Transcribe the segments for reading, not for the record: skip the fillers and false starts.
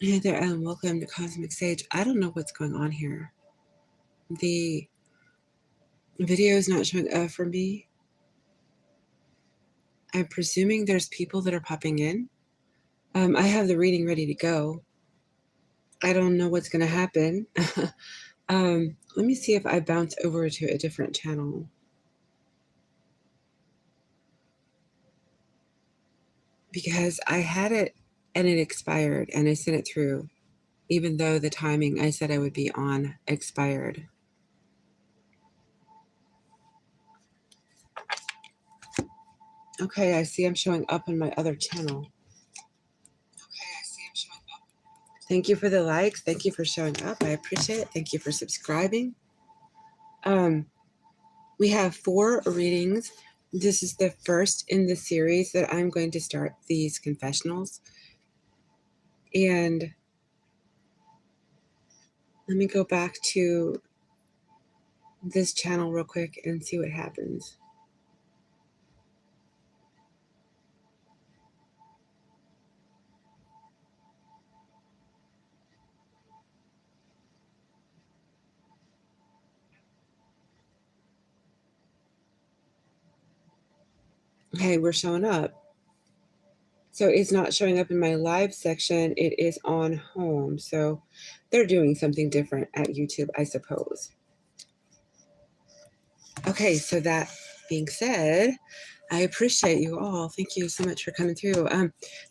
Hey there, and welcome to Cosmic Sage. I don't know what's going on here. The video is not showing up for me. I'm presuming there's people that are popping in. I have the reading ready to go. I don't know what's going to happen. Let me see if I bounce over to a different channel. Because I had it and it expired and I sent it through, even though the timing I said I would be on expired. Okay, I see I'm showing up on my other channel. Thank you for the likes. Thank you for showing up. I appreciate it. Thank you for subscribing. We have 4 readings. This is the first in the series that I'm going to start these confessionals. And let me go back to this channel real quick and see what happens. Okay, we're showing up. So it's not showing up in my live section. It is on home. So they're doing something different at YouTube, I suppose. Okay, so that being said, I appreciate you all. Thank you so much for coming through.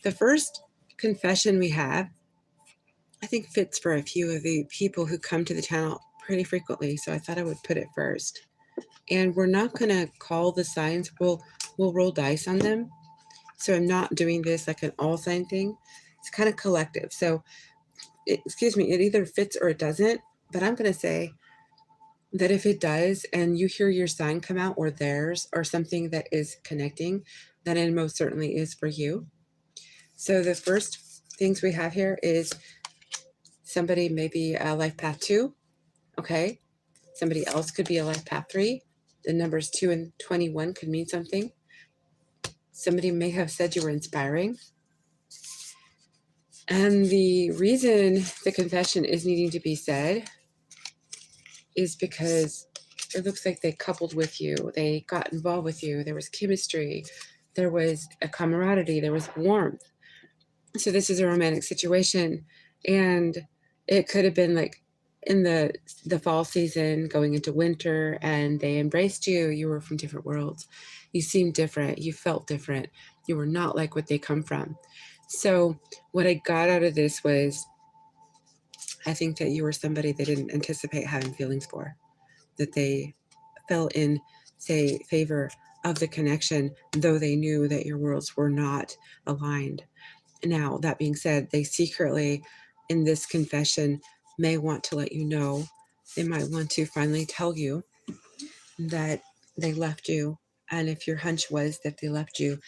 The first confession we have, I think, fits for a few of the people who come to the channel pretty frequently, so I thought I would put it first. And we're not going to call the signs. We'll roll dice on them. So I'm not doing this like an all sign thing. It's kind of collective. So, it either fits or it doesn't. But I'm going to say that if it does, and you hear your sign come out or theirs or something that is connecting, then it most certainly is for you. So the first things we have here is somebody maybe a life path 2. Okay. Somebody else could be a life path 3. The numbers 2 and 21 could mean something. Somebody may have said you were inspiring. And the reason the confession is needing to be said is because it looks like they coupled with you. They got involved with you. There was chemistry. There was a camaraderie. There was warmth. So this is a romantic situation. And it could have been like in the fall season going into winter, and they embraced you. You were from different worlds. You seemed different. You felt different. You were not like what they come from. So what I got out of this was, I think that you were somebody they didn't anticipate having feelings for, that they fell in, say, favor of the connection, though they knew that your worlds were not aligned. Now, that being said, they secretly, in this confession, may want to let you know, they might want to finally tell you that they left you. And if your hunch was that they left you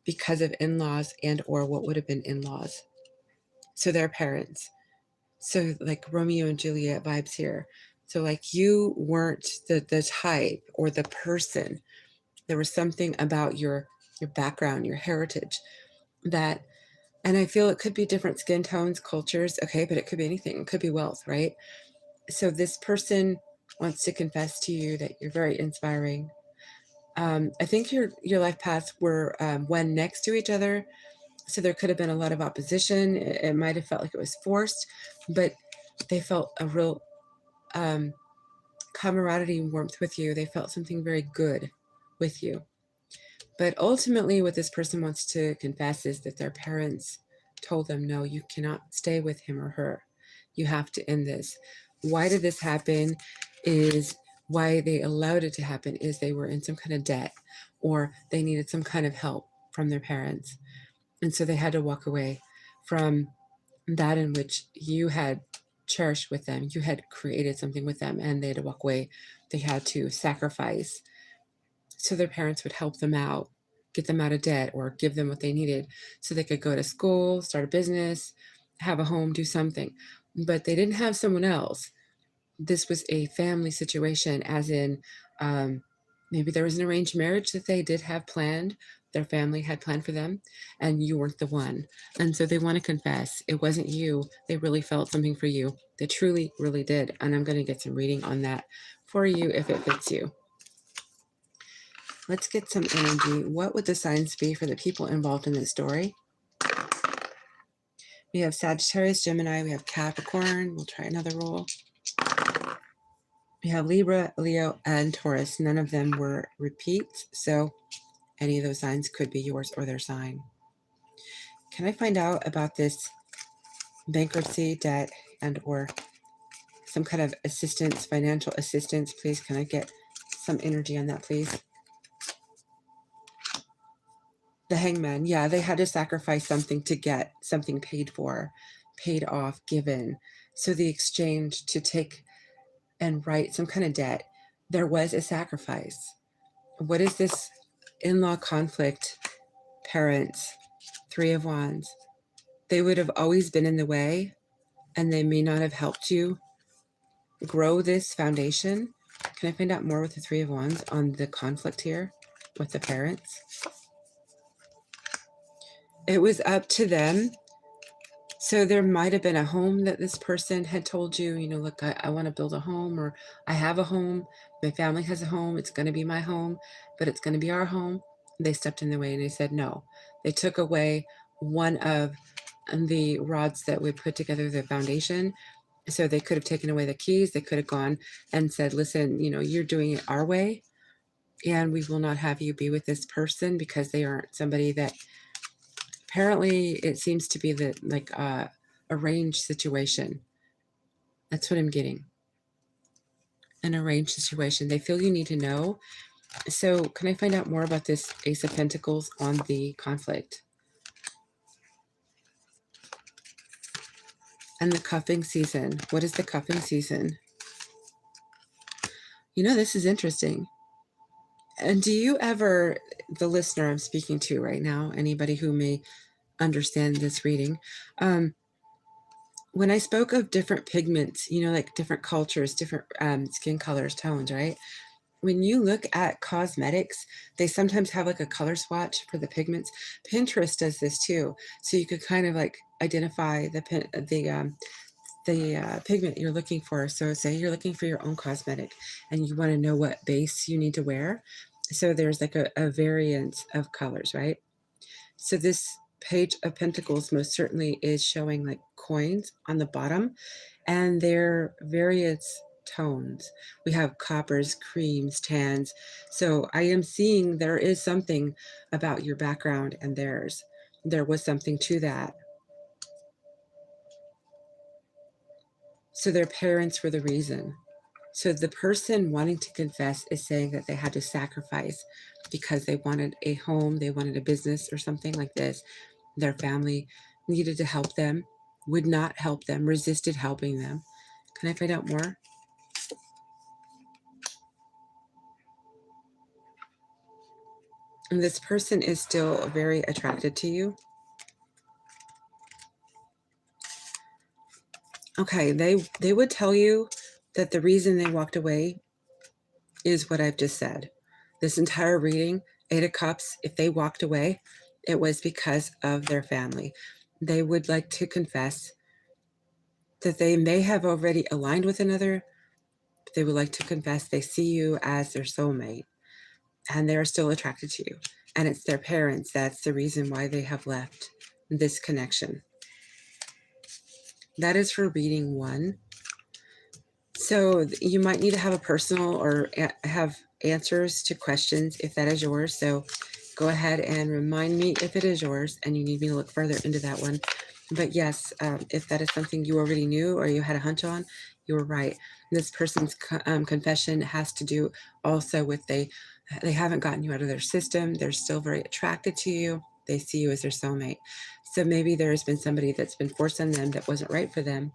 because of in-laws and or what would have been in-laws, so their parents. So like Romeo and Juliet vibes here. So like you weren't the type or the person. There was something about your background, your heritage that, and I feel it could be different skin tones, cultures, okay, but it could be anything. It could be wealth, right? So this person wants to confess to you that you're very inspiring. I think your life paths were when next to each other. So there could have been a lot of opposition. It might have felt like it was forced, but they felt a real camaraderie and warmth with you. They felt something very good with you. But ultimately, what this person wants to confess is that their parents told them, no, you cannot stay with him or her. You have to end this. Why did this happen? Is why they allowed it to happen is they were in some kind of debt, or they needed some kind of help from their parents. And so they had to walk away from that in which you had cherished with them. You had created something with them, and they had to walk away. They had to sacrifice so their parents would help them out, get them out of debt, or give them what they needed so they could go to school, start a business, have a home, do something. But they didn't have someone else. This was a family situation, as in maybe there was an arranged marriage that they did have planned, their family had planned for them, and you weren't the one. And so they want to confess it wasn't you. They really felt something for you. They truly, really did. And I'm going to get some reading on that for you if it fits you. Let's get some energy. What would the signs be for the people involved in this story? We have Sagittarius, Gemini, we have Capricorn. We'll try another roll. We have Libra, Leo, and Taurus. None of them were repeats, so any of those signs could be yours or their sign. Can I find out about this bankruptcy, debt, and or some kind of assistance, financial assistance, please? Can I get some energy on that, please? The Hangman. Yeah, they had to sacrifice something to get something paid for, paid off, given. So the exchange to take and write some kind of debt, there was a sacrifice. What is this in-law conflict? Parents, Three of Wands. They would have always been in the way, and they may not have helped you grow this foundation. Can I find out more with the Three of Wands on the conflict here with the parents? It was up to them. So there might have been a home that this person had told you, you know, look, I want to build a home, or I have a home. My family has a home. It's going to be my home, but it's going to be our home. They stepped in the way and they said no. They took away one of the rods that would put together the foundation. So they could have taken away the keys. They could have gone and said, listen, you know, you're doing it our way, and we will not have you be with this person because they aren't somebody that... Apparently, it seems to be the arranged situation. That's what I'm getting. An arranged situation. They feel you need to know. So can I find out more about this Ace of Pentacles on the conflict? And the cuffing season. What is the cuffing season? You know, this is interesting. And do you ever, the listener I'm speaking to right now, anybody who may understand this reading, when I spoke of different pigments, you know, like different cultures, different skin colors, tones, right? When you look at cosmetics, they sometimes have like a color swatch for the pigments. Pinterest does this too. So you could kind of like identify the pigment you're looking for. So say you're looking for your own cosmetic and you want to know what base you need to wear. So there's like a variance of colors, right? So this Page of Pentacles most certainly is showing like coins on the bottom, and they're various tones. We have coppers, creams, tans. So I am seeing there is something about your background and theirs. There was something to that. So their parents were the reason. So the person wanting to confess is saying that they had to sacrifice because they wanted a home, they wanted a business or something like this. Their family needed to help them, would not help them, resisted helping them. Can I find out more? And this person is still very attracted to you. Okay, they would tell you that the reason they walked away is what I've just said. This entire reading, Eight of Cups, if they walked away, it was because of their family. They would like to confess that they may have already aligned with another, but they would like to confess they see you as their soulmate and they're still attracted to you. And it's their parents that's the reason why they have left this connection. That is for reading 1. So you might need to have a personal or have answers to questions if that is yours. So go ahead and remind me if it is yours and you need me to look further into that one. But yes, if that is something you already knew or you had a hunch on, you were right. This person's confession has to do also with they haven't gotten you out of their system. They're still very attracted to you. They see you as their soulmate. So maybe there has been somebody that's been forced on them that wasn't right for them.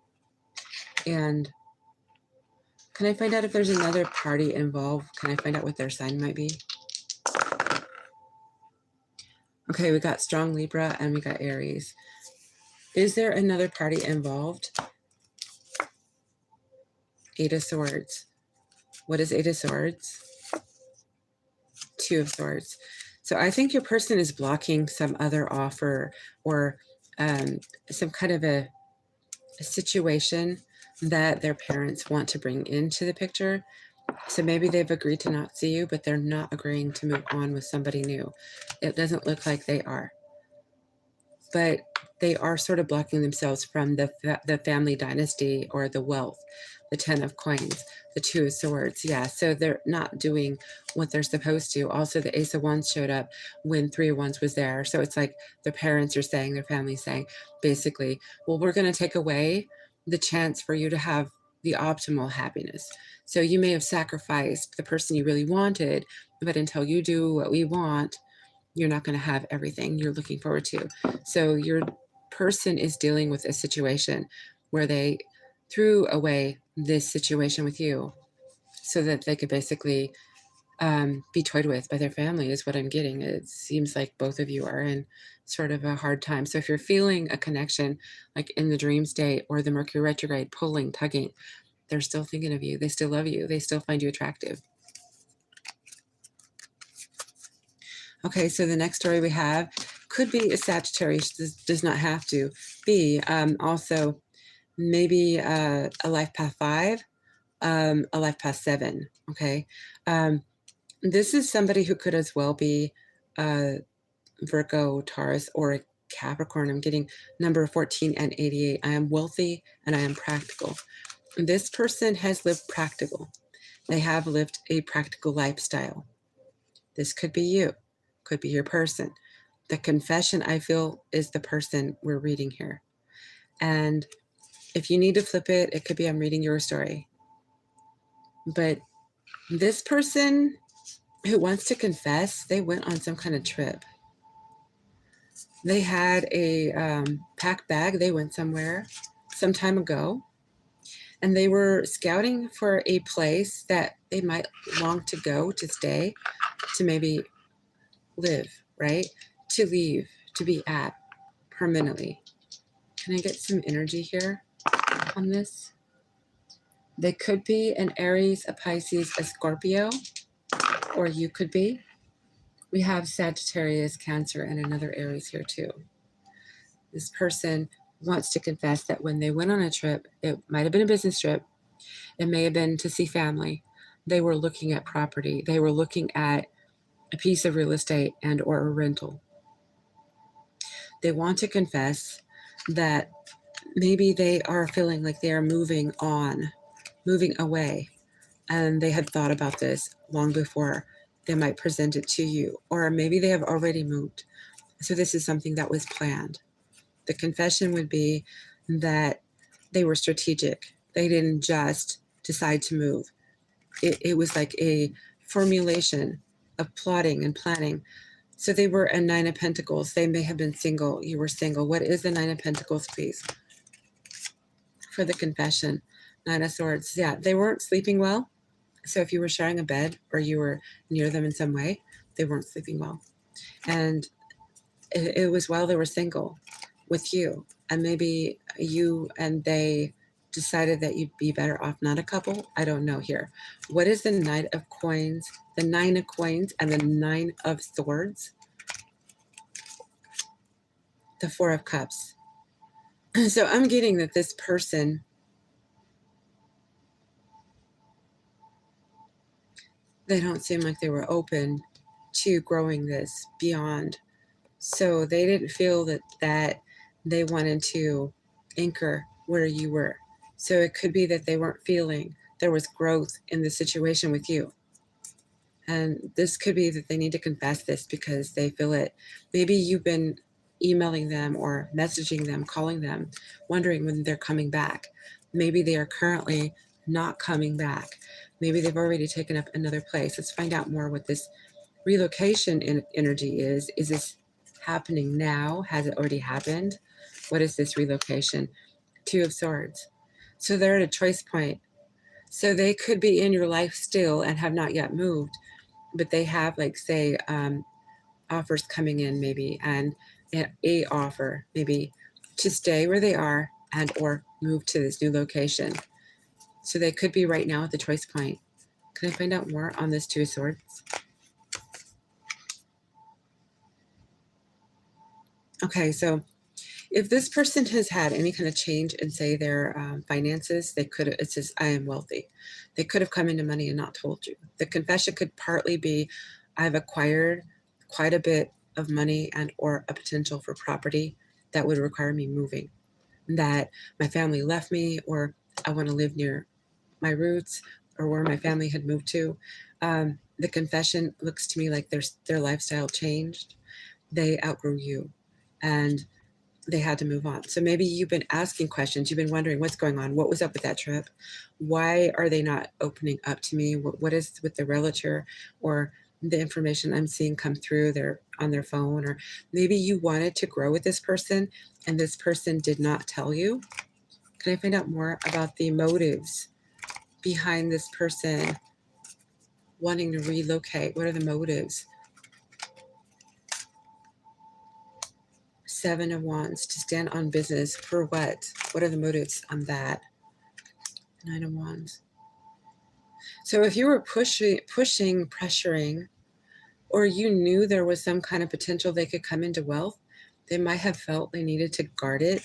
And can I find out if there's another party involved? Can I find out what their sign might be? Okay, we got strong Libra and we got Aries. Is there another party involved? Eight of Swords. What is Eight of Swords? Two of Swords. So I think your person is blocking some other offer or some kind of a situation that their parents want to bring into the picture. So maybe they've agreed to not see you, but they're not agreeing to move on with somebody new. It doesn't look like they are. But they are sort of blocking themselves from the family dynasty or the wealth, the 10 of coins, the 2 of swords. Yeah, so they're not doing what they're supposed to. Also, the Ace of Wands showed up when 3 of Wands was there. So it's like their parents are saying, their family's saying, basically, well, we're going to take away the chance for you to have the optimal happiness. So you may have sacrificed the person you really wanted, but until you do what we want, you're not going to have everything you're looking forward to. So your person is dealing with a situation where they threw away this situation with you so that they could basically be toyed with by their family is what I'm getting. It seems like both of you are in sort of a hard time. So if you're feeling a connection, like in the dream state or the Mercury retrograde, pulling, tugging, they're still thinking of you. They still love you. They still find you attractive. Okay, so the next story we have could be a Sagittarius. This does not have to be. Also, maybe a life path 5, a life path 7. Okay, this is somebody who could as well be Virgo, Taurus, or a Capricorn. I'm getting number 14 and 88. I am wealthy and I am practical. This person has lived practical. They have lived a practical lifestyle. This could be you. Could be your person. The confession, I feel, is the person we're reading here. And if you need to flip it, it could be I'm reading your story. But this person who wants to confess, they went on some kind of trip. They had a packed bag. They went somewhere some time ago. And they were scouting for a place that they might long to go, to stay, to maybe live, right? To leave, to be at permanently. Can I get some energy here on this? They could be an Aries, a Pisces, a Scorpio, or you could be. We have Sagittarius, Cancer, and another Aries here too. This person wants to confess that when they went on a trip, it might have been a business trip, it may have been to see family, they were looking at property, they were looking at a piece of real estate and or a rental. They want to confess that maybe they are feeling like they are moving on, moving away, and they had thought about this long before they might present it to you, or maybe they have already moved. So this is something that was planned. The confession would be that they were strategic. They didn't just decide to move. It was like a formulation of plotting and planning. So they were a 9 of Pentacles. They may have been single. You were single. What is the 9 of Pentacles, please? For the confession. 9 of Swords. Yeah, they weren't sleeping well. So if you were sharing a bed or you were near them in some way, they weren't sleeping well. And it was while they were single with you. And maybe you and they decided that you'd be better off not a couple. I don't know here. What is the Knight of Coins, the 9 of Coins, and the 9 of Swords? The 4 of Cups. So I'm getting that this person they don't seem like they were open to growing this beyond. So they didn't feel that they wanted to anchor where you were. So it could be that they weren't feeling there was growth in the situation with you. And this could be that they need to confess this because they feel it. Maybe you've been emailing them or messaging them, calling them, wondering when they're coming back. Maybe they are currently not coming back. Maybe they've already taken up another place. Let's find out more what this relocation energy is. Is this happening now? Has it already happened? What is this relocation? 2 of Swords. So they're at a choice point. So they could be in your life still and have not yet moved, but they have, like, say, offers coming in maybe, and a offer maybe to stay where they are and or move to this new location. So they could be right now at the choice point. Can I find out more on this 2 of Swords? Okay, so if this person has had any kind of change in, say, their finances, they could, it says, I am wealthy. They could have come into money and not told you. The confession could partly be, I've acquired quite a bit of money and or a potential for property that would require me moving, that my family left me, or I want to live near my roots or where my family had moved to. The confession looks to me like their lifestyle changed. They outgrew you and they had to move on. So maybe you've been asking questions. You've been wondering what's going on. What was up with that trip? Why are they not opening up to me? What is with the realtor or the information I'm seeing come through on their phone? Or maybe you wanted to grow with this person and this person did not tell you. Can I find out more about the motives behind this person wanting to relocate? What are the motives? 7 of Wands, to stand on business. For what? What are the motives on that? 9 of Wands. So if you were pushing, pressuring, or you knew there was some kind of potential they could come into wealth, they might have felt they needed to guard it.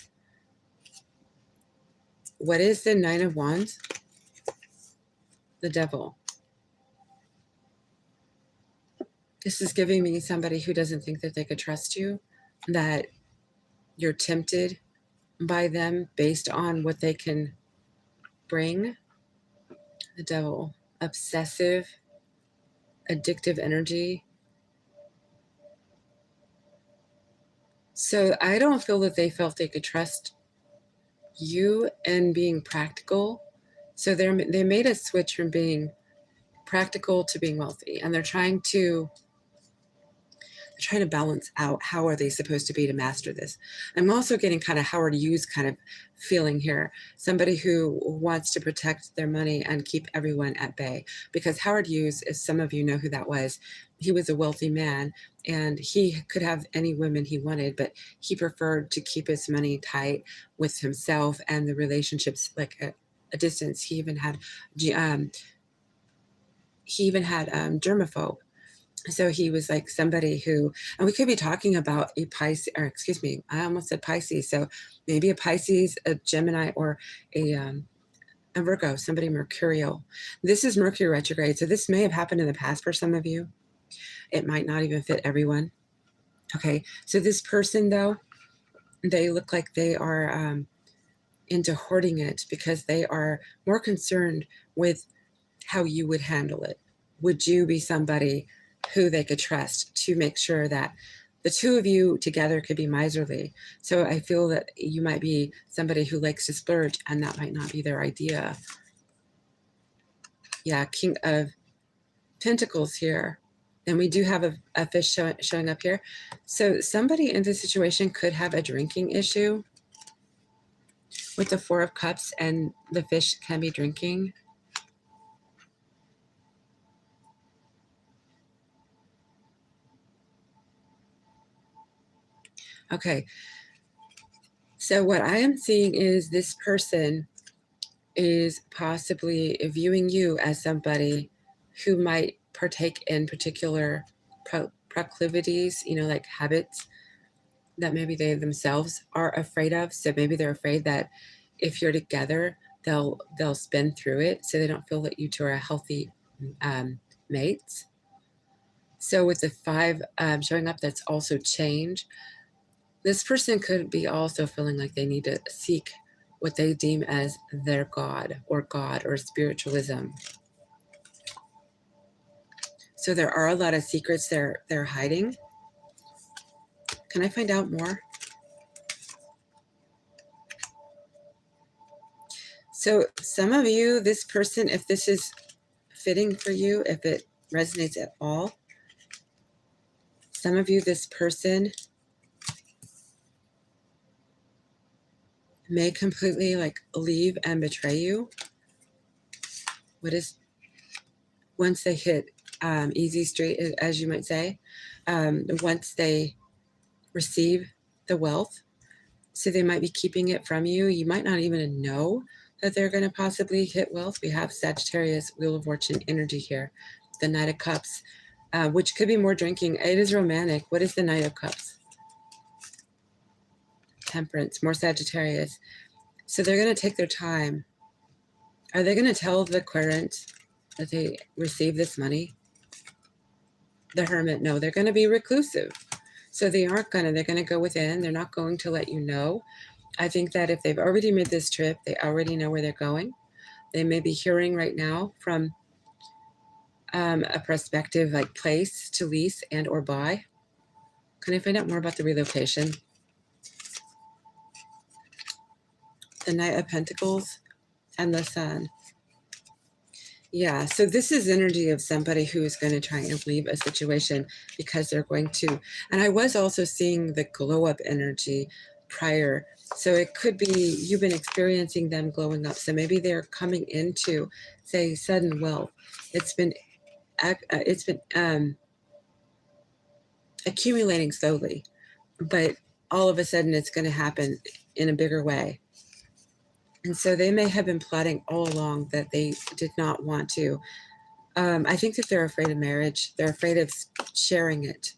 What is the 9 of Wands? The Devil. This is giving me somebody who doesn't think that they could trust you, that you're tempted by them based on what they can bring. The Devil. Obsessive, addictive energy. So I don't feel that they felt they could trust you and being practical. So they made a switch from being practical to being wealthy, and they're trying to balance out how are they supposed to be to master this. I'm also getting kind of Howard Hughes kind of feeling here, somebody who wants to protect their money and keep everyone at bay, because Howard Hughes, as some of you know who that was, he was a wealthy man and he could have any women he wanted, but he preferred to keep his money tight with himself and the relationships like a distance. He even had germaphobe. So he was like somebody who, and we could be talking about a Pisces, or excuse me, I almost said Pisces. So maybe a Pisces, a Gemini, or a Virgo, somebody mercurial. This is Mercury retrograde. So this may have happened in the past for some of you. It might not even fit everyone. Okay. So this person though, they look like they are into hoarding it because they are more concerned with how you would handle it. Would you be somebody who they could trust to make sure that the two of you together could be miserly? So I feel that you might be somebody who likes to splurge, and that might not be their idea. Yeah, King of Pentacles here. And we do have a fish showing up here. So somebody in this situation could have a drinking issue with the 4 of Cups, and the fish can be drinking. Okay, so what I am seeing is this person is possibly viewing you as somebody who might partake in particular proclivities, like habits that maybe they themselves are afraid of. So maybe they're afraid that if you're together, they'll spin through it, so they don't feel that you two are healthy mates. So with the 5 showing up, that's also change. This person could be also feeling like they need to seek what they deem as their God or spiritualism. So there are a lot of secrets they're hiding. Can I find out more? So some of you, this person, if this is fitting for you, if it resonates at all, some of you, this person may completely leave and betray you. Once they hit easy street, as you might say, once they receive the wealth, so they might be keeping it from you. You might not even know that they're going to possibly hit wealth. We have Sagittarius, Wheel of Fortune energy here, the Knight of Cups, which could be more drinking. It is romantic. What is the Knight of Cups? Temperance, more Sagittarius. So they're going to take their time. Are they going to tell the querent that they receive this money? The Hermit, no, they're going to be reclusive. So they aren't going to, they're going to go within. They're not going to let you know. I think that if they've already made this trip, they already know where they're going. They may be hearing right now from a prospective like place to lease and or buy. Can I find out more about the relocation? The Knight of Pentacles and the Sun. Yeah, so this is energy of somebody who is going to try and leave a situation because they're going to. And I was also seeing the glow up energy prior. So it could be you've been experiencing them glowing up. So maybe they're coming into, say, sudden wealth. It's been accumulating slowly, but all of a sudden it's going to happen in a bigger way. And so they may have been plotting all along that they did not want to. I think that they're afraid of marriage. They're afraid of sharing it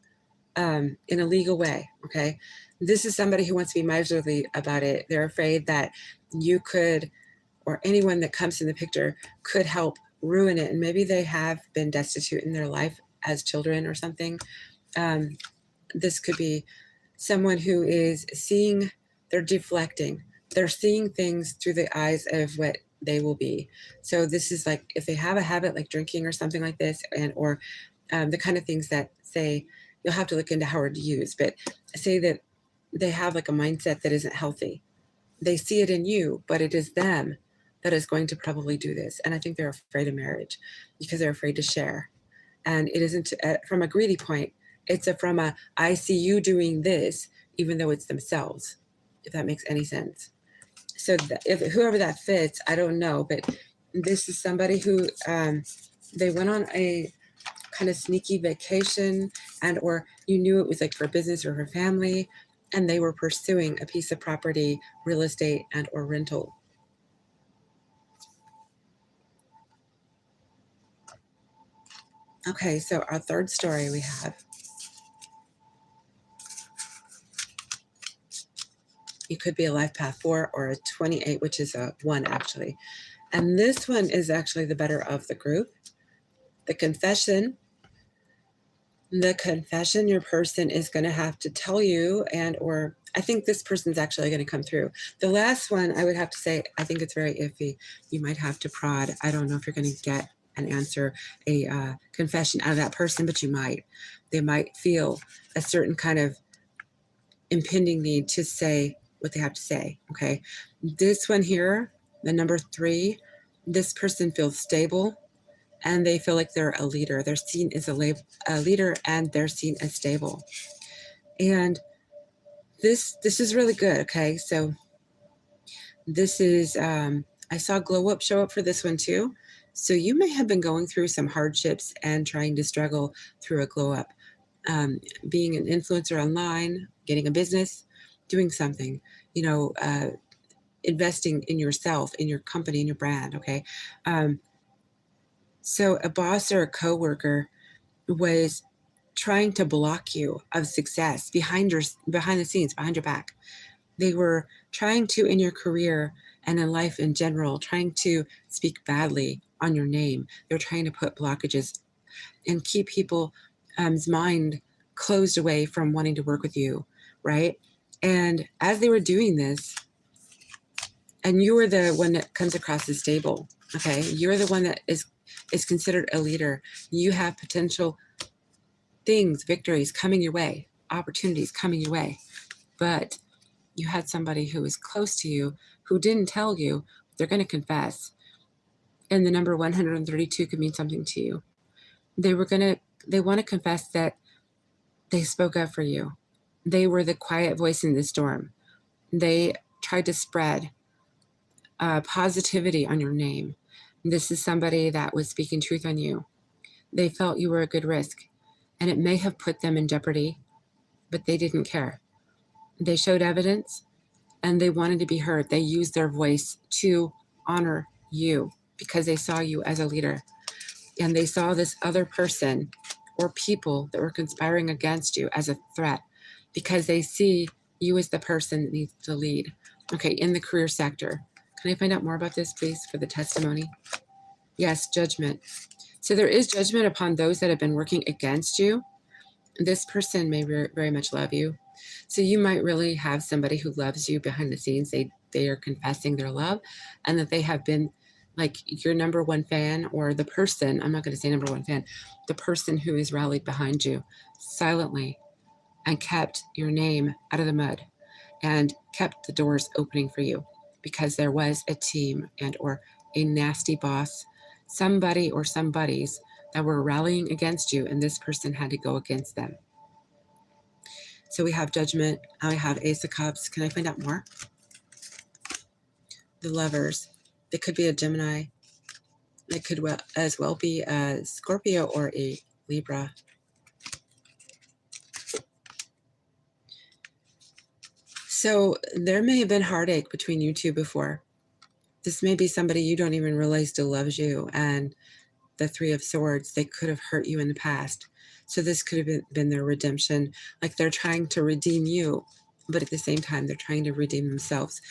in a legal way, okay? This is somebody who wants to be miserly about it. They're afraid that you could, or anyone that comes in the picture, could help ruin it. And maybe they have been destitute in their life as children or something. This could be someone who is seeing, they're deflecting. They're seeing things through the eyes of what they will be. So this is like if they have a habit like drinking or something like this, and or the kind of things that say, you'll have to look into how to use, but say that they have like a mindset that isn't healthy. They see it in you, but it is them that is going to probably do this. And I think they're afraid of marriage because they're afraid to share. And it isn't from a greedy point. It's from a, I see you doing this, even though it's themselves, if that makes any sense. So if whoever that fits, I don't know, but this is somebody who they went on a kind of sneaky vacation, and or you knew it was like for business or for family, and they were pursuing a piece of property, real estate, and or rental. Okay, so our third story we have. You could be a life path 4 or a 28, which is a 1 actually. And this one is actually the better of the group. The confession. The confession your person is going to have to tell you, and or I think this person's actually going to come through. The last one, I would have to say, I think it's very iffy. You might have to prod. I don't know if you're going to get an answer, a confession out of that person, but you might. They might feel a certain kind of impending need to say what they have to say, okay? This one here, the number 3, this person feels stable and they feel like they're a leader. They're seen as a leader and they're seen as stable. And this is really good, okay? So this is, I saw glow up show up for this one too. So you may have been going through some hardships and trying to struggle through a glow up. Being an influencer online, getting a business, doing something, you know, investing in yourself, in your company, in your brand, okay? So a boss or a coworker was trying to block you of success behind the scenes, behind your back. They were trying to, in your career and in life in general, trying to speak badly on your name. They're trying to put blockages and keep people's mind closed away from wanting to work with you, right? And as they were doing this, and you were the one that comes across as stable, okay? You're the one that is considered a leader. You have potential things, victories coming your way, opportunities coming your way. But you had somebody who was close to you who didn't tell you. They're going to confess. And the number 132 could mean something to you. They want to confess that they spoke up for you. They were the quiet voice in the storm. They tried to spread positivity on your name. This is somebody that was speaking truth on you. They felt you were a good risk, and it may have put them in jeopardy, but they didn't care. They showed evidence, and they wanted to be heard. They used their voice to honor you because they saw you as a leader, and they saw this other person or people that were conspiring against you as a threat because they see You as the person that needs to lead. Okay, in the career sector. Can I find out more about this, please, for the testimony? Yes, judgment. So there is judgment upon those that have been working against you. This person may very much love you. So you might really have somebody who loves you behind the scenes. They are confessing their love, and that they have been like your number one fan, or the person, I'm not going to say number one fan, the person who has rallied behind you silently and kept your name out of the mud and kept the doors opening for you, because there was a team and or a nasty boss, somebody or somebodies that were rallying against you, and this person had to go against them. So we have judgment. I have Ace of Cups. Can I find out more? The Lovers. It could be a Gemini. It could as well be a Scorpio or a Libra. So there may have been heartache between you two before. This may be somebody you don't even realize still loves you. And the Three of Swords, they could have hurt you in the past. So this could have been their redemption. Like they're trying to redeem you, but at the same time, they're trying to redeem themselves.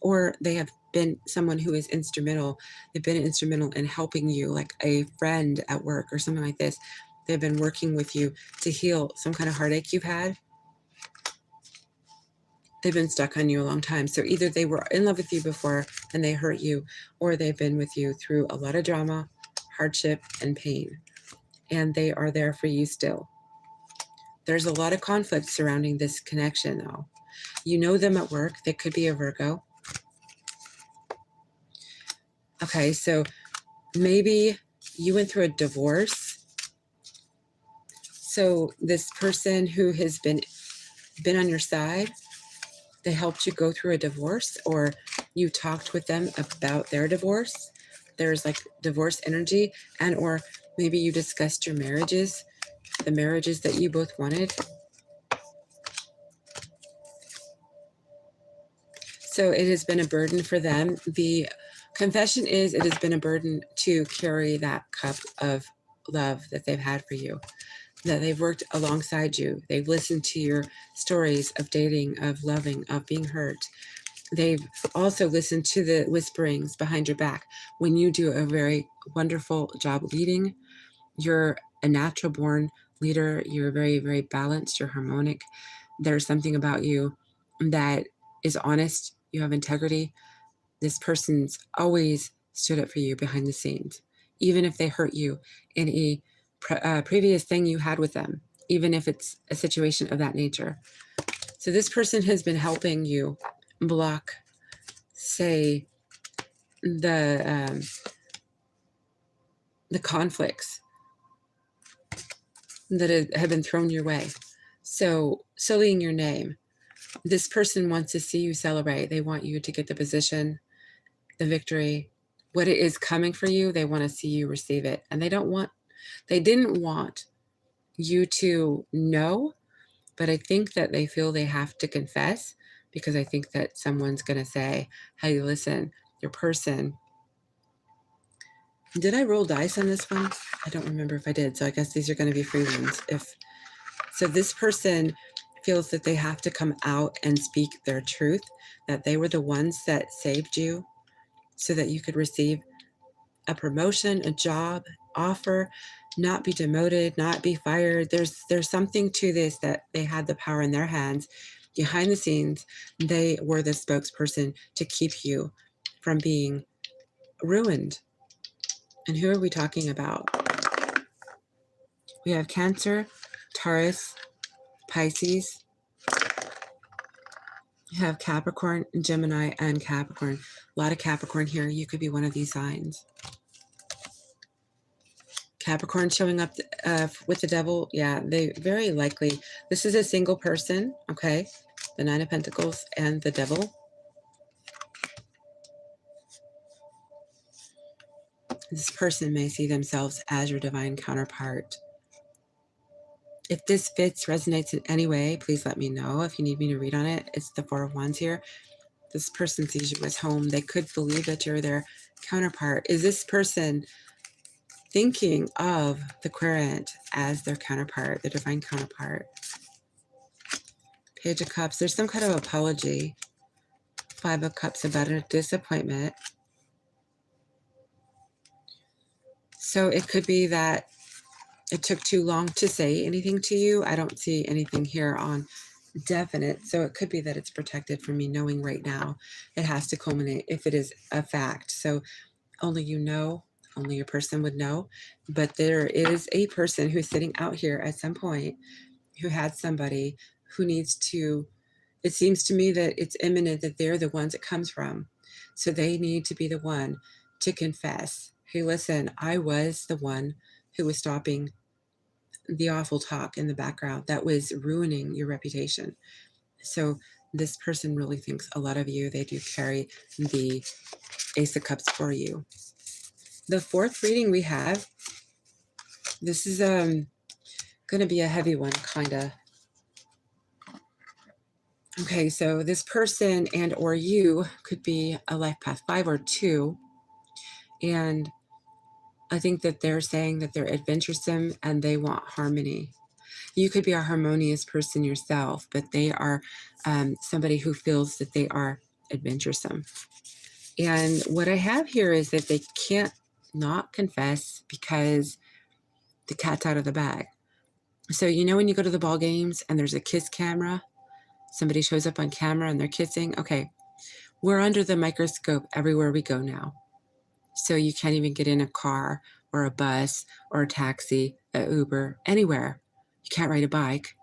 Or they have been someone who is instrumental. They've been instrumental in helping you, like a friend at work or something like this. They've been working with you to heal some kind of heartache you've had. They've been stuck on you a long time. So either they were in love with you before and they hurt you, or they've been with you through a lot of drama, hardship, and pain. And they are there for you still. There's a lot of conflict surrounding this connection, though. You know them at work. They could be a Virgo. Okay, so maybe you went through a divorce. So this person who has been on your side, they helped you go through a divorce, or you talked with them about their divorce. There's like divorce energy, and or maybe you discussed your marriages, the marriages that you both wanted. So it has been a burden for them. The confession is it has been a burden to carry that cup of love that they've had for you, that they've worked alongside you. They've listened to your stories of dating, of loving, of being hurt. They've also listened to the whisperings behind your back when you do a very wonderful job leading. You're a natural born leader. You're very, very balanced. You're harmonic. There's something about you that is honest. You have integrity. This person's always stood up for you behind the scenes, even if they hurt you in a previous thing you had with them, even if it's a situation of that nature. So this person has been helping you block, say, the conflicts that have been thrown your way. So sullying your name. This person wants to see you celebrate. They want you to get the position, the victory, what it is coming for you. They want to see you receive it. And they didn't want you to know, but I think that they feel they have to confess, because I think that someone's going to say, hey, listen, your person. Did I roll dice on this one? I don't remember if I did. So I guess these are going to be free ones. So this person feels that they have to come out and speak their truth, that they were the ones that saved you so that you could receive a promotion, a job offer, not be demoted, not be fired. There's something to this, that they had the power in their hands. Behind the scenes, they were the spokesperson to keep you from being ruined. And who are we talking about? We have Cancer, Taurus, Pisces. You have Capricorn, Gemini, and Capricorn. A lot of Capricorn here. You could be one of these signs. Capricorn showing up with the devil. Yeah, they very likely. This is a single person, okay? The Nine of Pentacles and the devil. This person may see themselves as your divine counterpart. If this fits, resonates in any way, please let me know. If you need me to read on it, it's the Four of Wands here. This person sees you as home. They could believe that you're their counterpart. Is this person thinking of the Querent as their counterpart, their divine counterpart? Page of Cups. There's some kind of apology. Five of Cups about a disappointment. So it could be that it took too long to say anything to you. I don't see anything here on definite. So it could be that it's protected from me knowing right now. It has to culminate if it is a fact. So only you know, only your person would know. But there is a person who's sitting out here at some point who had somebody who needs to, it seems to me that it's imminent that they're the ones it comes from. So they need to be the one to confess. Hey, listen, I was the one who was stopping the awful talk in the background that was ruining your reputation. So this person really thinks a lot of you. They do carry the Ace of Cups for you. The fourth reading we have, this is going to be a heavy one, kind of. Okay, so this person and or you could be a life path 5 or 2. And I think that they're saying that they're adventuresome and they want harmony. You could be a harmonious person yourself, but they are somebody who feels that they are adventuresome. And what I have here is that they can't not confess because the cat's out of the bag. So you know when you go to the ball games and there's a kiss camera, somebody shows up on camera and they're kissing. Okay, we're under the microscope everywhere we go now. So you can't even get in a car or a bus or a taxi, an Uber, anywhere. You can't ride a bike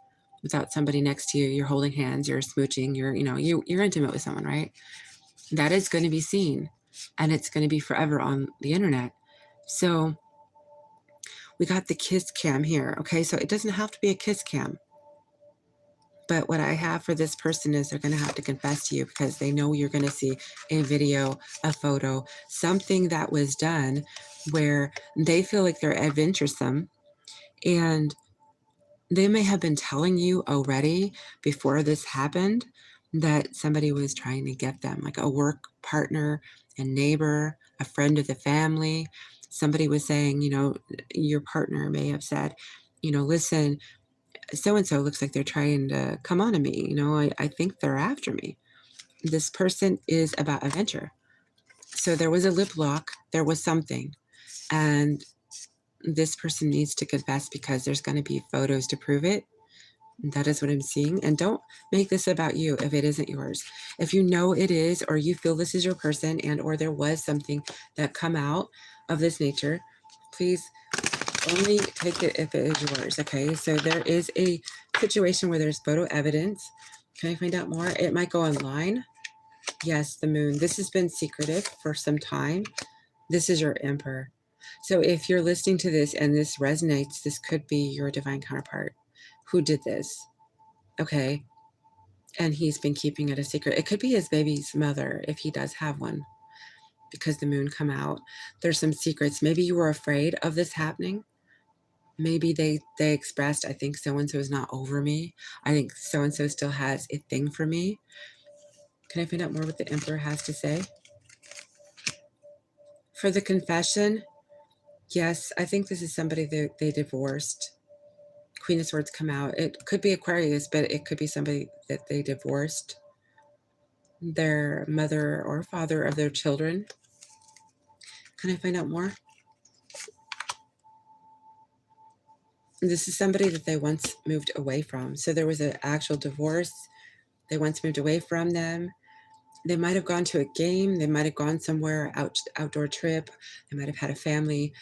without somebody next to you. You're holding hands, you're smooching, you're intimate with someone, right? That is going to be seen, and it's going to be forever on the internet. So we got the kiss cam here. Okay, so it doesn't have to be a kiss cam. But what I have for this person is they're going to have to confess to you because they know you're going to see a video, a photo, something that was done where they feel like they're adventuresome. And they may have been telling you already before this happened that somebody was trying to get them, like a work partner, a neighbor, a friend of the family. Somebody was saying, your partner may have said, listen, so-and-so looks like they're trying to come on to me. I think they're after me. This person is about adventure. So there was a lip lock. There was something. And this person needs to confess because there's going to be photos to prove it. That is what I'm seeing. And don't make this about you if it isn't yours. If you know it is, or you feel this is your person and or there was something that come out of this nature, please only take it if it is yours. Okay, so there is a situation where there's photo evidence. Can I find out more? It might go online. Yes, the moon. This has been secretive for some time. This is your emperor. So if you're listening to this and this resonates, this could be your divine counterpart who did this. Okay, and he's been keeping it a secret. It could be his baby's mother if he does have one, because the moon come out. There's some secrets. Maybe you were afraid of this happening. Maybe they expressed, I think so-and-so is not over me. I think so-and-so still has a thing for me. Can I find out more what the emperor has to say? For the confession, yes, I think this is somebody that they divorced. Queen of Swords come out. It could be Aquarius, but it could be somebody that they divorced. Their mother or father of their children. Can I find out more? This is somebody that they once moved away from. So there was an actual divorce. They once moved away from them. They might have gone to a game. They might have gone somewhere, outdoor trip. They might have had a family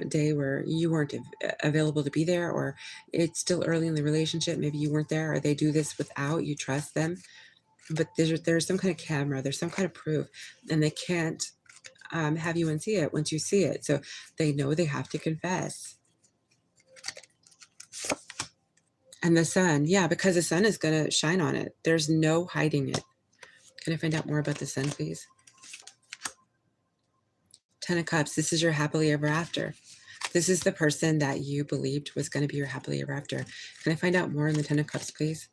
day where you weren't available to be there, or it's still early in the relationship. Maybe you weren't there, or they do this without you trust them. But there's some kind of camera. There's some kind of proof, and they can't have you see it once you see it. So they know they have to confess. And the sun, yeah, because the sun is going to shine on it. There's no hiding it. Can I find out more about the sun, please? 10 of Cups, this is your happily ever after. This is the person that you believed was going to be your happily ever after. Can I find out more in the 10 of Cups, please?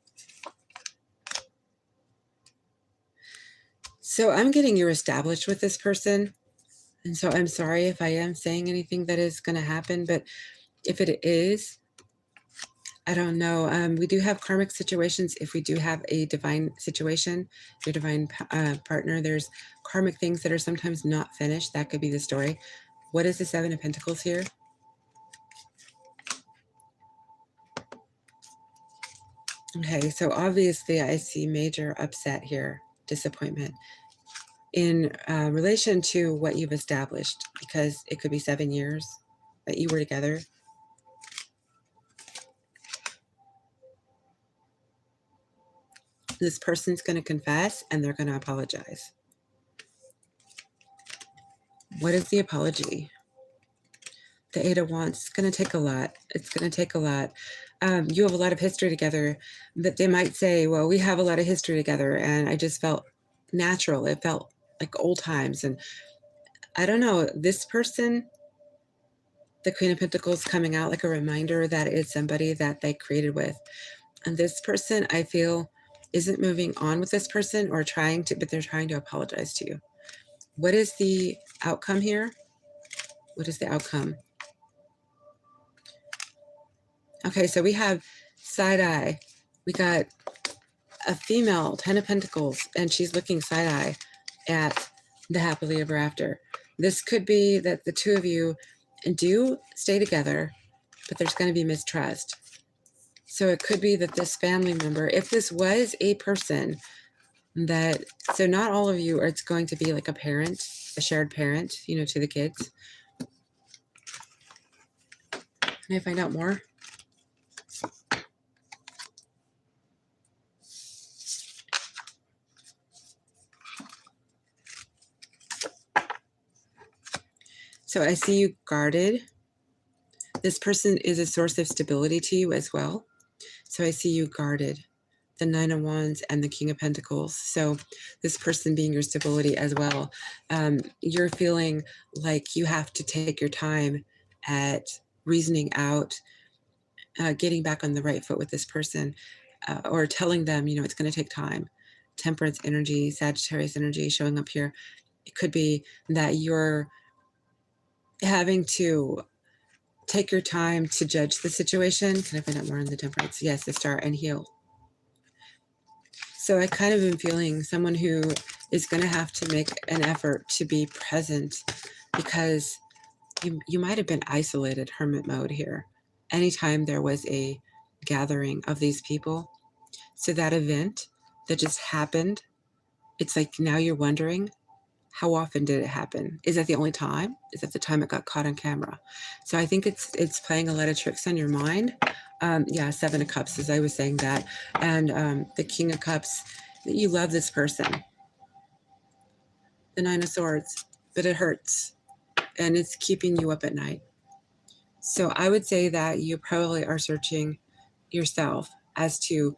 So I'm getting you're established with this person. And so I'm sorry if I am saying anything that is going to happen, but if it is, I don't know. We do have karmic situations. If we do have a divine situation, your divine partner, there's karmic things that are sometimes not finished. That could be the story. What is the Seven of Pentacles here? Okay, so obviously I see major upset here, disappointment in relation to what you've established, because it could be 7 years that you were together. This person's going to confess and they're going to apologize. What is the apology? The Eight of Wands. It's going to take a lot. It's going to take a lot. You have a lot of history together, but they might say, well, we have a lot of history together and I just felt natural. It felt like old times. And I don't know, this person, the Queen of Pentacles, coming out like a reminder that it's somebody that they created with. And this person, I feel, isn't moving on with this person or trying to, but they're trying to apologize to you. What is the outcome here? What is the outcome? Okay, so we have side eye. We got a female, 10 of Pentacles, and she's looking side eye at the happily ever after. This could be that the two of you do stay together, but there's going to be mistrust. So it could be that this family member, if this was a person that, so not all of you are, it's going to be like a parent, a shared parent, you know, to the kids. Can I find out more? So I see you guarded. This person is a source of stability to you as well. So I see you guarded, the Nine of Wands and the King of Pentacles. So this person being your stability as well. You're feeling like you have to take your time at reasoning out, getting back on the right foot with this person, or telling them, you know, it's going to take time. Temperance energy, Sagittarius energy showing up here. It could be that you're having to take your time to judge the situation. Can I find out more on the Temperance? Yes, the Star, and heal. So I kind of am feeling someone who is going to have to make an effort to be present, because you might have been isolated, hermit mode here. Anytime there was a gathering of these people. So that event that just happened, it's like now you're wondering, how often did it happen? Is that the only time? Is that the time it got caught on camera? So I think it's playing a lot of tricks on your mind. Yeah, Seven of Cups, as I was saying that. And the King of Cups, you love this person. The Nine of Swords, but it hurts. And it's keeping you up at night. So I would say that you probably are searching yourself as to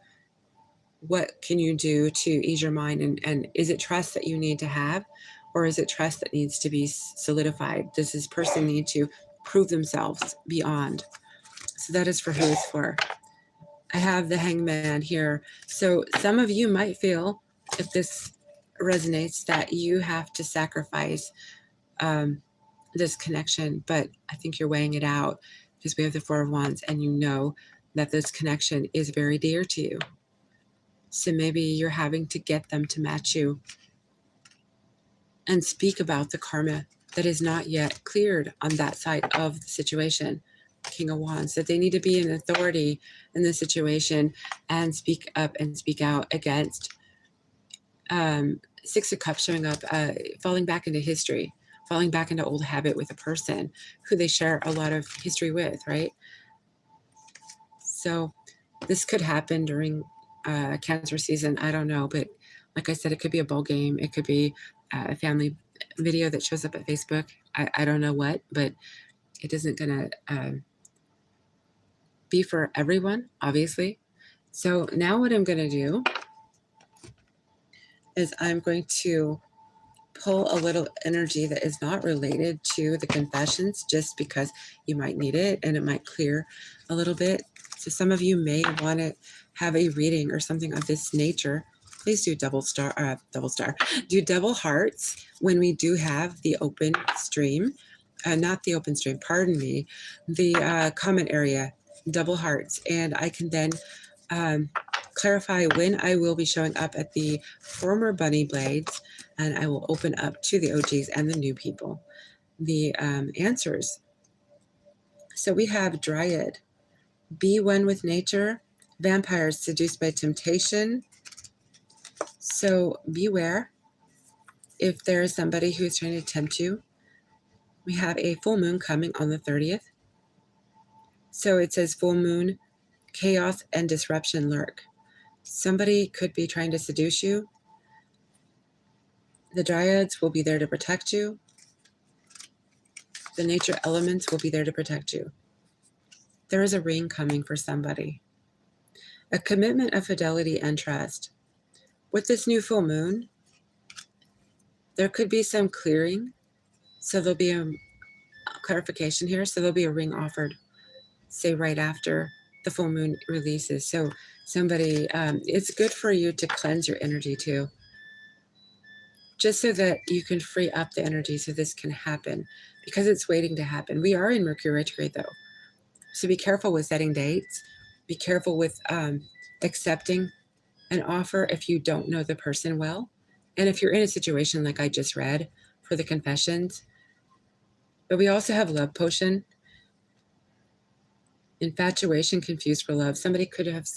what can you do to ease your mind, and is it trust that you need to have, or is it trust that needs to be solidified? Does this person need to prove themselves beyond? So that is for who it's for. I have the Hangman here. So some of you might feel, if this resonates, that you have to sacrifice this connection, but I think you're weighing it out because we have the Four of Wands, and you know that this connection is very dear to you. So maybe you're having to get them to match you and speak about the karma that is not yet cleared on that side of the situation. King of Wands, that they need to be an authority in the situation and speak up and speak out against. Six of Cups showing up, falling back into history, falling back into old habit with a person who they share a lot of history with, right? So this could happen during Cancer season. I don't know, but like I said, it could be a ball game. It could be a family video that shows up at Facebook. I don't know what, but it isn't going to be for everyone, obviously. So now what I'm going to do is I'm going to pull a little energy that is not related to the confessions, just because you might need it and it might clear a little bit. So some of you may want to have a reading or something of this nature. Please do double hearts when we do have the open stream. Not the open stream, pardon me, the comment area. double hearts, and I can then clarify when I will be showing up at the former bunny blades, and I will open up to the OGs and the new people the answers. So we have Dryad, be one with nature, vampires seduced by temptation. So beware if there is somebody who's trying to tempt you. We have a full moon coming on the 30th. So it says full moon, chaos and disruption lurk. Somebody could be trying to seduce you. The dryads will be there to protect you. The nature elements will be there to protect you. There is a ring coming for somebody. A commitment of fidelity and trust. With this new full moon, there could be some clearing. So there'll be a clarification here. So there'll be a ring offered, say right after the full moon releases. So somebody, it's good for you to cleanse your energy too, just so that you can free up the energy so this can happen, because it's waiting to happen. We are in Mercury retrograde though. So be careful with setting dates. Be careful with accepting an offer if you don't know the person well. And if you're in a situation like I just read for the confessions. But we also have love potion. Infatuation, confused for love. Somebody could have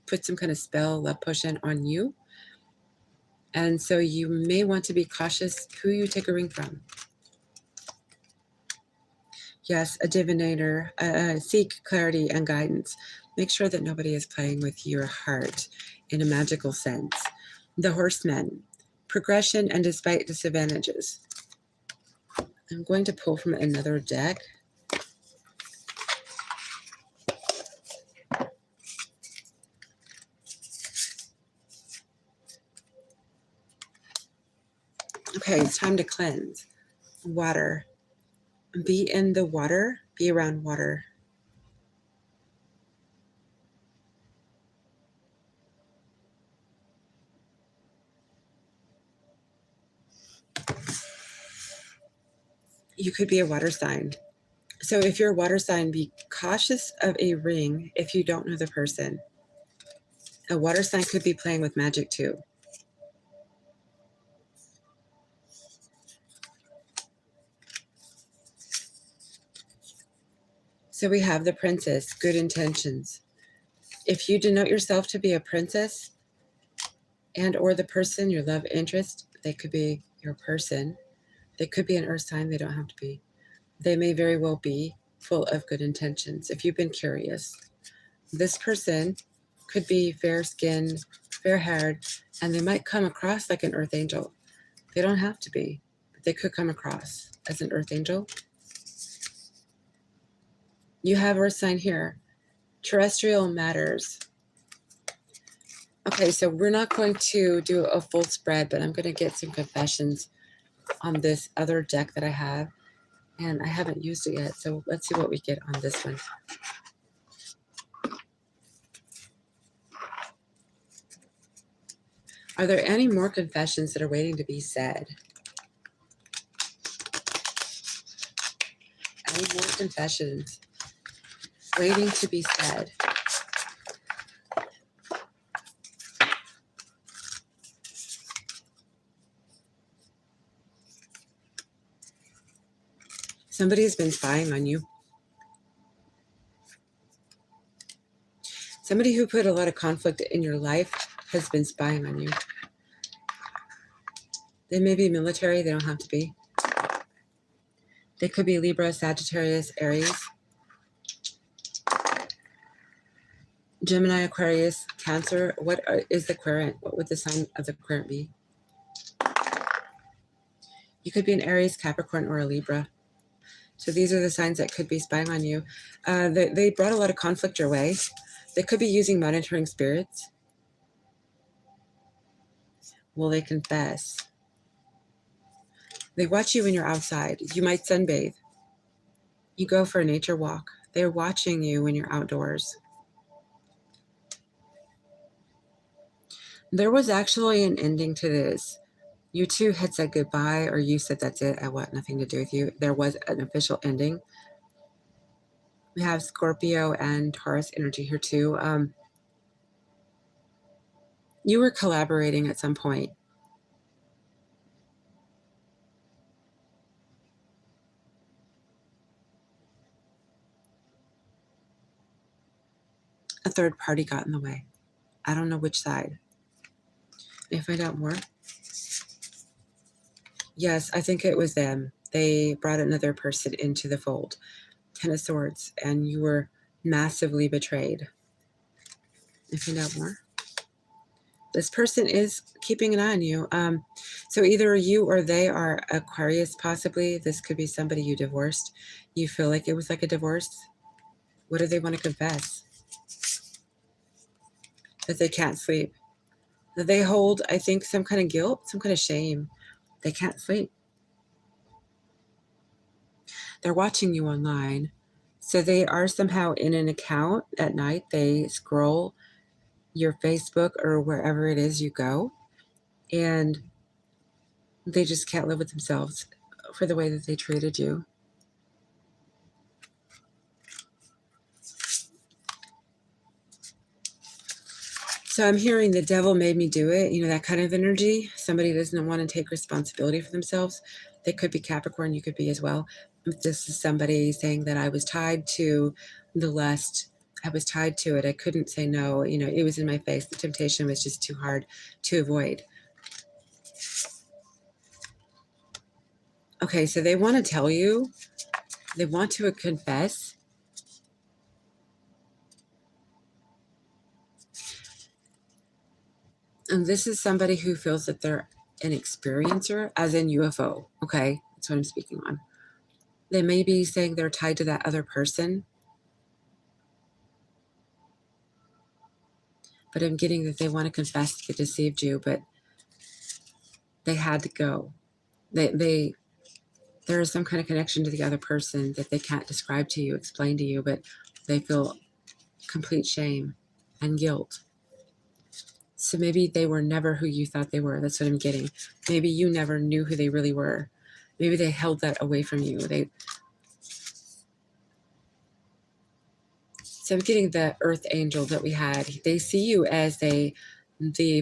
put some kind of spell, love potion on you. And so you may want to be cautious who you take a ring from. Yes, a divinator, seek clarity and guidance. Make sure that nobody is playing with your heart in a magical sense. The horsemen, progression and despite disadvantages. I'm going to pull from another deck. Okay, it's time to cleanse. Water. Be in the water, be around water. You could be a water sign. So if you're a water sign, be cautious of a ring if you don't know the person. A water sign could be playing with magic too. So we have the princess, good intentions. If you denote yourself to be a princess and or the person, your love interest, they could be your person. They could be an earth sign, they don't have to be. They may very well be full of good intentions if you've been curious. This person could be fair-skinned, fair-haired, and they might come across like an earth angel. They don't have to be, but they could come across as an earth angel. You have earth sign here. Terrestrial matters. Okay, so we're not going to do a full spread, but I'm going to get some confessions on this other deck that I have. And I haven't used it yet, so let's see what we get on this one. Are there any more confessions that are waiting to be said? Any more confessions waiting to be said? Somebody has been spying on you. Somebody who put a lot of conflict in your life has been spying on you. They may be military, they don't have to be. They could be Libra, Sagittarius, Aries, Gemini, Aquarius, Cancer. What is the querent? What would the sign of the querent be? You could be an Aries, Capricorn, or a Libra. So these are the signs that could be spying on you. They brought a lot of conflict your way. They could be using monitoring spirits. Will they confess? They watch you when you're outside. You might sunbathe. You go for a nature walk. They're watching you when you're outdoors. There was actually an ending to this. You two had said goodbye, or you said that's it, I want nothing to do with you. There was an official ending. We have Scorpio and Taurus energy here too. You were collaborating at some point. A third party got in the way. I don't know which side. May I find out more? Yes, I think it was them. They brought another person into the fold. 10 of Swords, and you were massively betrayed. May I find out more? This person is keeping an eye on you. So either you or they are Aquarius, possibly. This could be somebody you divorced. You feel like it was like a divorce. What do they want to confess? That they can't sleep. That they hold, I think, some kind of guilt, some kind of shame. They can't sleep. They're watching you online. So they are somehow in an account at night. They scroll your Facebook or wherever it is you go. And they just can't live with themselves for the way that they treated you. So I'm hearing the devil made me do it, you know, that kind of energy. Somebody doesn't want to take responsibility for themselves. They could be Capricorn, you could be as well. If this is somebody saying that I was tied to the lust, I was tied to it. I couldn't say no. You know, it was in my face. The temptation was just too hard to avoid. Okay, so they want to tell you. They want to confess. And this is somebody who feels that they're an experiencer, as in UFO. Okay, that's what I'm speaking on. They may be saying they're tied to that other person. But I'm getting that they want to confess that they deceived you, but they had to go. There is some kind of connection to the other person that they can't describe to you, explain to you, but they feel complete shame and guilt. So maybe they were never who you thought they were. That's what I'm getting. Maybe you never knew who they really were. Maybe they held that away from you. So I'm getting the earth angel that we had. They see you as the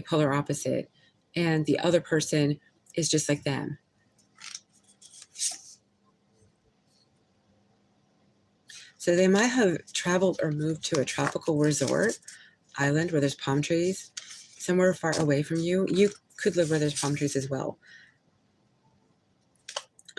polar opposite, and the other person is just like them. So they might have traveled or moved to a tropical resort island where there's palm trees, somewhere far away from you. You could live where there's palm trees as well.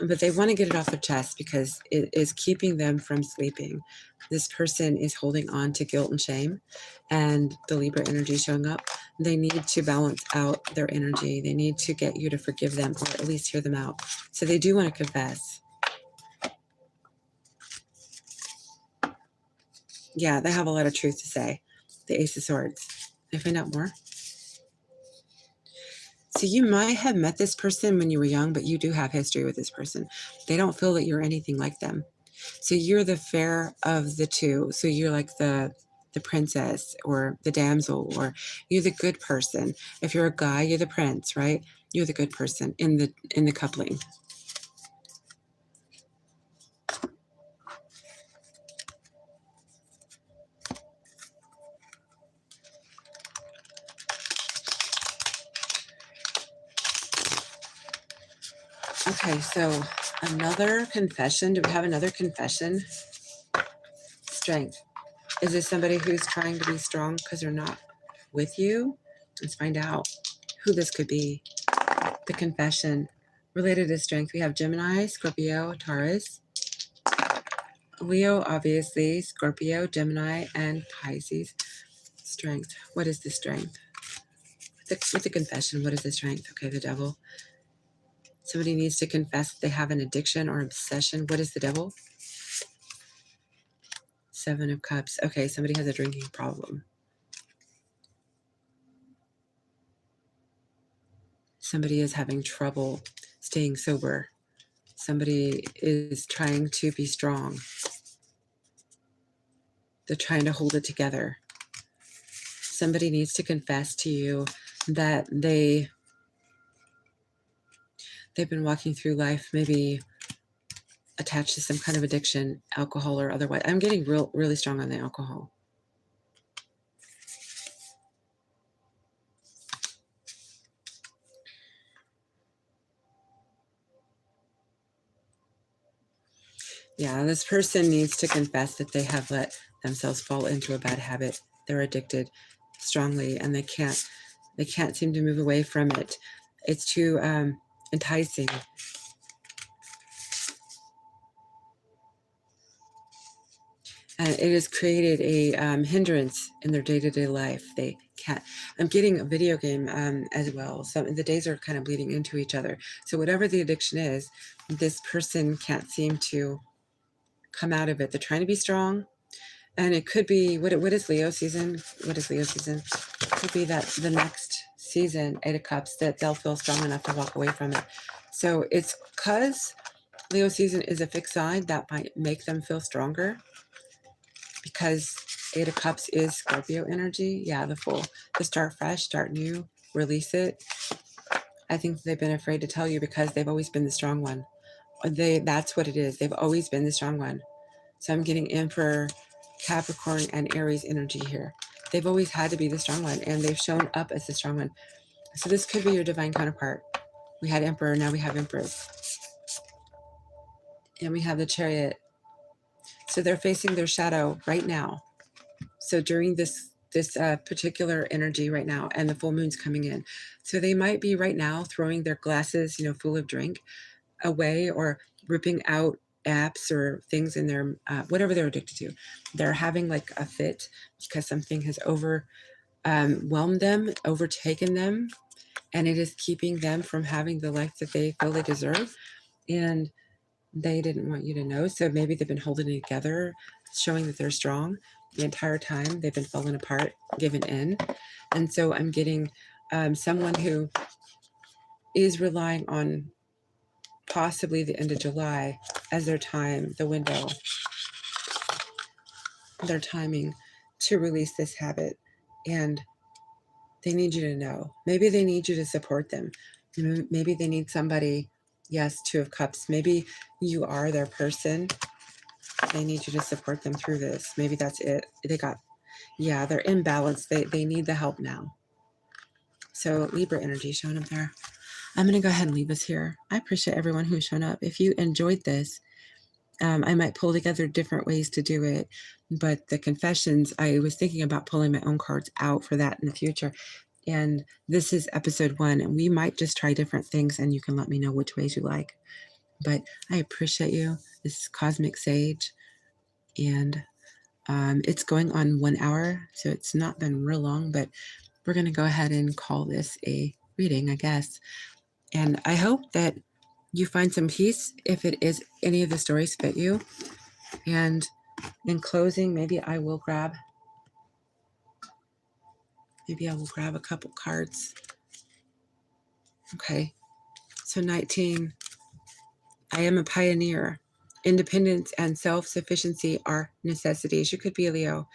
But they want to get it off their chest because it is keeping them from sleeping. This person is holding on to guilt and shame, and the Libra energy showing up. They need to balance out their energy. They need to get you to forgive them or at least hear them out. So they do want to confess. Yeah, they have a lot of truth to say. The Ace of Swords. I find out more. So you might have met this person when you were young, but you do have history with this person. They don't feel that you're anything like them. So you're the fair of the two. So you're like the princess or the damsel, or you're the good person. If you're a guy, you're the prince, right? You're the good person in the coupling. Okay, so another confession. Do we have another confession? Strength. Is this somebody who's trying to be strong because they're not with you? Let's find out who this could be. The confession related to strength. We have Gemini, Scorpio, Taurus, Leo, obviously, Scorpio, Gemini, and Pisces. Strength. What is the strength? With the confession, what is the strength? Okay, the devil. Somebody needs to confess that they have an addiction or obsession. What is the devil? Seven of Cups. Okay, somebody has a drinking problem. Somebody is having trouble staying sober. Somebody is trying to be strong. They're trying to hold it together. Somebody needs to confess to you that they've been walking through life maybe attached to some kind of addiction, alcohol or otherwise. I'm getting really strong on the alcohol. Yeah, this person needs to confess that they have let themselves fall into a bad habit. They're addicted strongly, and they can't seem to move away from it. It's too enticing. And it has created a hindrance in their day-to-day life. They can't. I'm getting a video game as well. So the days are kind of bleeding into each other. So whatever the addiction is, this person can't seem to come out of it. They're trying to be strong. And it could be, what is Leo season? What is Leo season? It could be that the next season, 8 of Cups, that they'll feel strong enough to walk away from it. So it's because Leo season is a fixed sign that might make them feel stronger. Because 8 of Cups is Scorpio energy. Yeah, the Fool. To start fresh, start new, release it. I think they've been afraid to tell you because they've always been the strong one. That's what it is. They've always been the strong one. So I'm getting Emperor, Capricorn, and Aries energy here. They've always had to be the strong one, and they've shown up as the strong one. So this could be your divine counterpart. We had Emperor, now we have Empress. And we have the Chariot. So they're facing their shadow right now. So during this particular energy right now, and the full moon's coming in. So they might be right now throwing their glasses, full of drink away, or ripping out apps or things in their, whatever they're addicted to. They're having like a fit because something has overwhelmed them, overtaken them, and it is keeping them from having the life that they feel they deserve. And they didn't want you to know. So maybe they've been holding it together, showing that they're strong the entire time. They've been falling apart, giving in. And so I'm getting someone who is relying on possibly the end of July as their time, the window, their timing to release this habit. And they need you to know. Maybe they need you to support them. Maybe they need somebody. Yes, 2 of Cups. Maybe you are their person. They need you to support them through this. Maybe that's it. They're imbalanced. They need the help now. So Libra energy showing up there. I'm going to go ahead and leave us here. I appreciate everyone who's shown up. If you enjoyed this, I might pull together different ways to do it. But the confessions, I was thinking about pulling my own cards out for that in the future. And this is episode 1, and we might just try different things, and you can let me know which ways you like. But I appreciate you. This is Cosmic Sage, and it's going on 1 hour, so it's not been real long, but we're going to go ahead and call this a reading, I guess. And I hope that you find some peace if it is any of the stories fit you. And in closing, maybe I will grab a couple cards. Okay. So 19, I am a pioneer. Independence and self-sufficiency are necessities. You could be a Leo.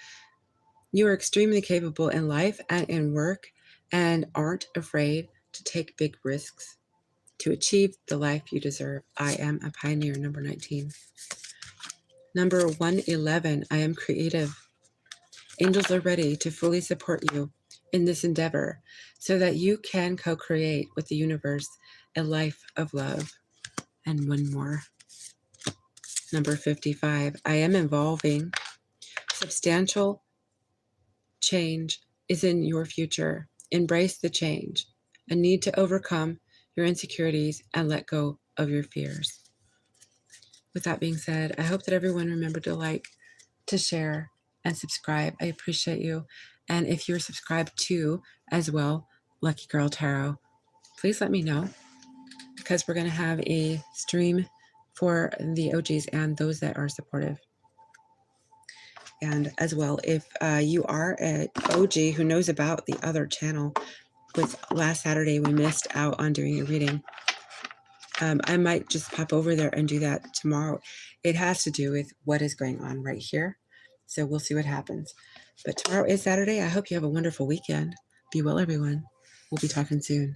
You are extremely capable in life and in work and aren't afraid to take big risks to achieve the life you deserve. I am a pioneer, number 19. Number 111, I am creative. Angels are ready to fully support you in this endeavor so that you can co-create with the universe a life of love. And one more. Number 55, I am evolving. Substantial change is in your future. Embrace the change. A need to overcome your insecurities and let go of your fears. With that being said, I hope that everyone remembered to like, to share, and subscribe. I appreciate you. And if you're subscribed to, as well, Lucky Girl Tarot, please let me know, because we're going to have a stream for the OGs and those that are supportive. And as well, if you are an OG who knows about the other channel, with last Saturday we missed out on doing a reading. I might just pop over there and do that tomorrow. It has to do with what is going on right here. So we'll see what happens. But tomorrow is Saturday. I hope you have a wonderful weekend. Be well, everyone. We'll be talking soon.